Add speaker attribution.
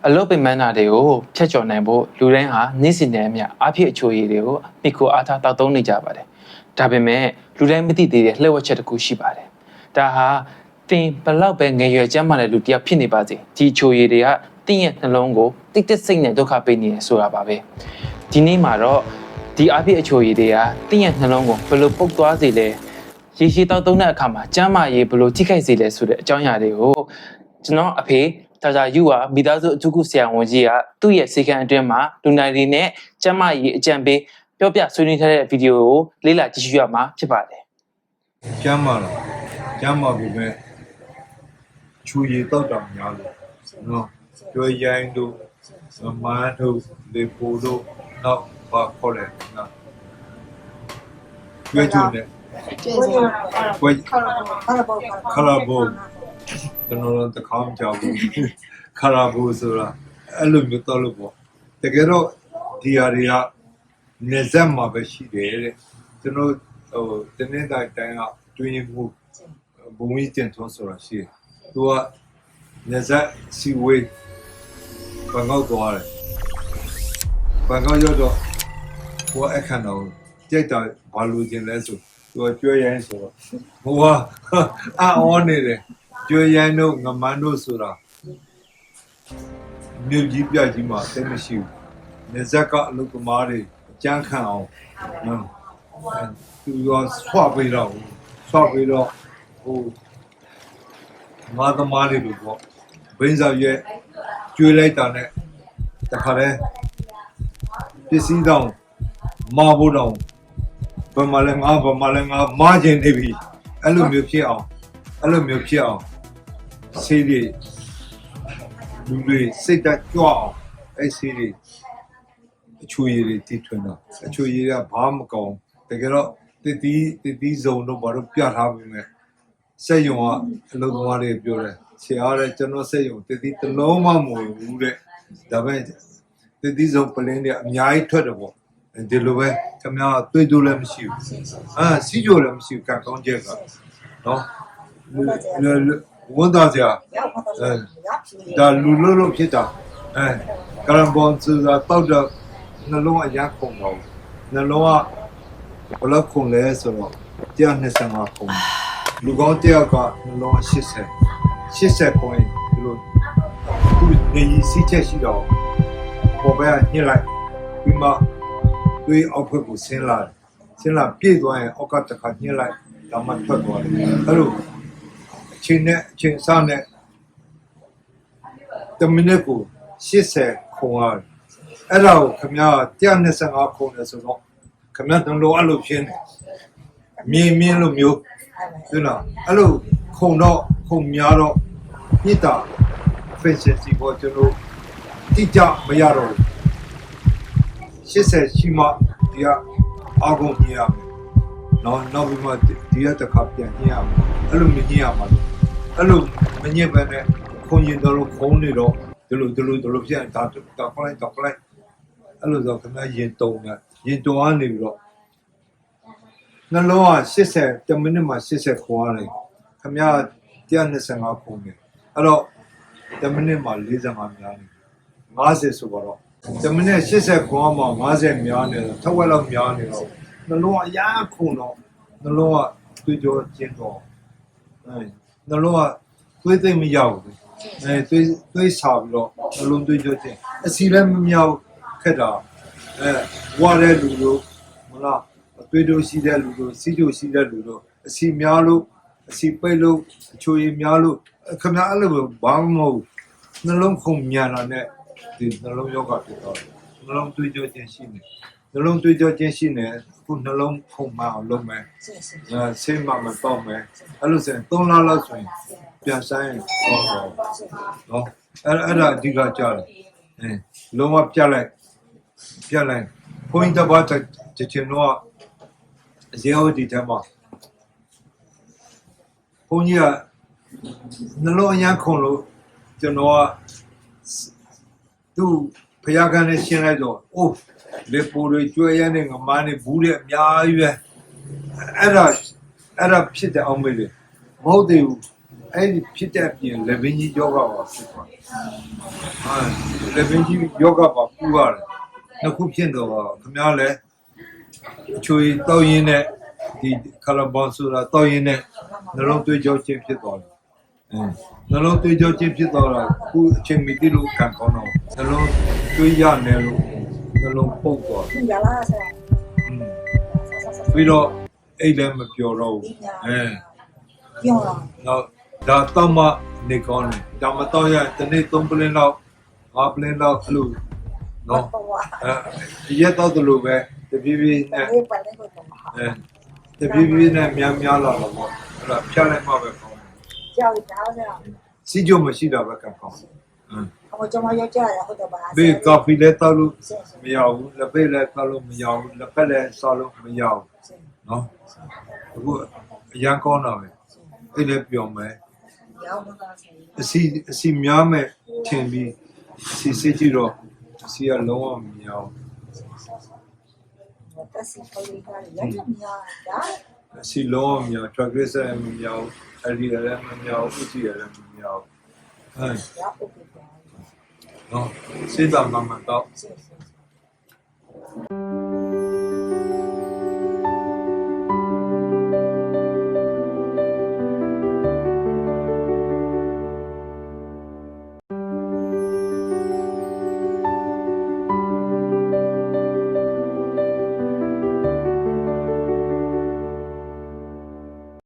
Speaker 1: အလုပ်ပင်ပန်းတာတွေကိုဖြတ်ကျော်နိုင်ဖို့လူတိုင်းဟာနေ့စဉ်နဲ့အမျှအဖြစ်အချိုရည်တွေကိုမိခိုအားထားတောက်သုံးနေကြပါတယ်။ဒါပေမဲ့လူတိုင်းမသိသေးတဲ့လှည့်ဝက်ချက်တစ်ခုရှိပါတယ်။ဒါဟာတင်ဘလောက်ပဲငယ်ရွယ်ကျန်းမာတဲ့လူတစ်ယောက်ဖြစ်နေပါစေဒီအချိုရည်တွေကတင်းရဲ့နှလုံးကိုတိတ်တိတ်ဆိတ်နဲ့ဒုက္ခပေးနေရဆိုတာပါပဲ။ဒီနေ့မှာတော့ဒီအဖြစ်အချိုရည်တွေကတင်းရဲ့နှလုံးကိုဘယ်လိုပုတ်သွားစေလဲရေရှည်တောက်သုံးတဲ့အခါမှာကျန်းမာရေးဘယ်လိုထိခိုက်စေလဲဆိုတဲ့အကြောင်းအရာတွေကိုကျွန်တော်အဖေဒါကြယူဟာမိသားစုအထူးကုဆရာဝန်ကြီးကသူ့ရဲ့စေကံအတွင်းမှာလူနာတွေနဲ့ကျန်းမာရေးအကြံပေးပြောပြဆွေးနွေးထားတဲ့ဗီဒီယိုကိုလေ့လာကြည့်ရှုရမှာဖြစ်ပါတယ်
Speaker 2: ။ကျမ်းမာလား။ကျမ်းမာပြီပဲချူရည်တော့တောင်များလို့နော်ကျွေးရိုင်းတို့မန်းတို့လေပိုတို့နောက်ပါခေါ်တယ်နော်ကျွေးကျုံနဲ့ကျွေးခလာဘောကျွန်တော်တခါမှကြောက်ဘူးခလာဘောဆိုတာအဲ့လိုမျိုးတော့လို့ပေါ့တကယ်တော့ဒီဟာတွေကနေဆက်မှာပဲရှိတယ်တဲ့ကျွန်တော်ဟိုတင်းတိုင်းကတွင်းမှုဘုံကြီးတင်ထွန်းဆိုတာရှိတယ်သူကနေဆက်စီဝေးဘန်ကောက်သွားတယ်ဘန်ကောက်ရောက်တော့ဟိုအခန်းတော်ကြိတ်တာဘာလို့ကျင်လဲဆိုသူကကျွေးရိုင်းဆိုတော့ဟိုအော်နေတယ်ကျွေးရိုင်းတို့ငမန်းတို့ဆိုတာမြို့ကြီးပြကြီးမှာတိတ်မရှိဘူးနေဆက်ကအလုပ်သမားတွေအကြမ်းခံအောင်နော်သူကဆွပေးတော့ဟိုငါသမားတွေလို့ပေါ့ဘင်းစားရဲ့ကျွေးလိုက်တာနဲ့တခါတည်းပစ္စည်းတောင်မဖို့တောင်ဘယ်မှာလဲငါမာကျင်နေပြီအဲ့လိုမျိုးဖြစ်အောင်ဆေးတွေလူတွေစိတ်တက်ကြွအောင်အဲ့ဆေးတွေအချွေရည်တီထွင်တော့အချွေရည်ကဘာမကောင်းတကယ်တော့တတိဇုံတော့ဘာလို့ပြထားပြီမဲ့စက်ယုံကအလုပ်သမားတွေပြောတယ်ဆရာတဲ့ကျွန်တော်စက်ယုံတတိတလုံးမမဝင်ဘူးတဲ့ဒါပဲတတိဇုံပလင်းတွေအများကြီးထွက်တယ်ပေါ့ဒီလိုပဲခင်ဗျားတွေ့တူလည်းမရှိဘူးစီးကြိုလည်းမရှိဘူးကံကောင်းချက်ကနော်ဝန်သားစရာဒါလူလို့ဖြစ်တာကရမ်ဘွန်ဆိုတာတောက်တော့နှလုံးအရခုံတော့နှလုံးကဘလောက်ခုံလဲဆိုတော့125ခုံလူကောင်းတယောက်ကနှလုံး80ခုံဒီလိုသူနေစီးချက်ရှိတော့ပေါ်ပဲညှစ်လိုက်ပြီးမှတွေးအောက်ဘက်ကိုဆင်းလာပြည့်သွားရင်အောက်ကတခါညှစ်လိုက်ဒါမှထွက်သွားတယ်အဲ့လိုအချိန်စားနဲ့တမင်းကို80ခုံရတယ်အဲ့ဒါကိုခင်ဗျာ125ခုံလဲဆိုတော့ခင်ဗျာတို့လိုအဲ့လိုဖြစ်နေမြင်းလိုမျိုးဟုတ်လားအဲ့လိုခုံများတော့ညစ်တာ efficiency ကိုကျွန်တော်တိကျမရတော့ဘူး80ရှိမှဒီကအာဂုံညရမယ်နောက်ပြီးမှဒီကတစ်ခါပြန်ညရမယ်အဲ့လိုမညရမှာအဲ့လိုမညစ်ပဲနဲ့ခုံရင်တော့ခုံနေတော့ဒီလိုပြန်တာခလိုက်အဲ့လိုဆိုခင်ဗျာရင်တုံကနေပြီးတော့နှလုံးက80တမိနစ်မှာ80ခွာတယ်ခင်ဗျာ125ခုနေအဲ့တော့တမိနစ်မှာ45များနေ50ဆိုတော့တမိနစ်80ခွာမှာ50များနေတော့ထက်ဝက်လောက်များနေတော့နှလုံးကအရာခုတော့နှလုံးကတွေးကြောကျင်းတော့နှလုံးကတွေးသိမရဘူးတွေးစားပြီးတော့နှလုံးတွေးကြောကျင်းအစီလည်းမမြောက်ခက်တာဝါတဲ့လူတို့မလားတွေးတို့ရှိတဲ့လူတို့စီးကြိုရှိတဲ့လူတို့အစီများလို့အစီပိတ်လို့အချိုရည်များလို့ခင်ဗျားအဲ့လိုဘာမှမဟုတ်နှလုံးခုန်မြန်တာနဲ့ဒီနှလုံးယောဂဖြစ်တော့နှလုံးတွေးကြောခြင်းရှိနေနှလုံးတွေးကြောခြင်းရှိနေခုနှလုံးခုန်မအောင်လုပ်မယ်ဆေးမှမတော့မယ်အဲ့လိုဆိုရင်3လလောက်ဆိုရင်ပြန်ဆိုင်တော့နော်အဲ့ဒါအဓိကကြားတယ်လုံးဝပြလိုက်ဘုန်းကြီးတစ်ပါးတစ်ချင်တော့ဇေယျဒီတမှာဘုန်းကြီးကနှလုံးအရခုံလို့ကျွန်တော်ကသူ့ဖျားခန်းနဲ့ရှင်းလိုက်တော့အိုးလေပိုတွေကျွဲရမ်းနေငမန်းနေဘူးတဲ့အများကြီးပဲအဲ့ဒါဖြစ်တဲ့အောင်မေးလေမဟုတ်သေးဘူး အဲ့ဒီဖြစ်တဲ့အပြင်လေဘင်းကြီးယောဂပါဖြစ်သွားဟာလေဘင်းကြီးယောဂပါပူရတယ်နှစ်ခုဖြစ်တော့ခင်ဗျားလည်းအချိုးတောက်ရင်းနဲ့ဒီကာလဘွန်ဆိုတာတောက်ရင်းနဲ့နှလုံးသွေးကြောချင်းဖြစ်သွားတယ်နှလုံးသွေးကြောချင်းဖြစ်သွားတာခုအချိန်မီတိလို့ခံကောင်းတော့နှလုံးသွေးရနေလို့နှလုံးပုတ်သွားတယ်ပြီးတော့အဲ့လည်းမပြောတော့ဘူး
Speaker 3: ပြောတော့
Speaker 2: တော့ဒါတော့မှနေကောင်းတယ်ဒါမတော့ရတနေ့3ပလင်းလောက်5ပလင်းလောက်လို့နော်ရက်တော့တယ်လို့ပဲတပြေးပြေးနဲ့တပြေးပြေးနဲ့များလာတော့ပေါ့အဲ့ဒါဖြတ်လိုက်မှပဲကောင်း
Speaker 3: ကြောက်တာဆရာ
Speaker 2: စီကြမရှိတာပဲကောင်း
Speaker 3: အမကျွန်မရောက်ကြရဟုတ်တော့ပါ
Speaker 2: ဘေးကော်ဖီလည်းတောက်လို့မရဘူးလက်ဖက်လည်းတောက်လို့မရဘူးလက်ဖက်လည်းစားလို့မရဘူးနော်အခုအရန်ကောင်းတာပဲအဲ့လည်းပြောမယ်
Speaker 3: ရောက်တော့ဆရာ
Speaker 2: အစီများမဲ့ထင်ပြီးစီစစ်ကြည့်တော့အစီကလုံးဝမရဘူး
Speaker 3: တက်စီပေါ်လေးကလည်းမရတာ
Speaker 2: အစီလုံးဝမရ triglyceride မရဘူး LDL လည်းမရဘူး HDL လည်းမရဘူး
Speaker 3: ရောက်ပြီ
Speaker 2: နော်စေတာမှန်တော့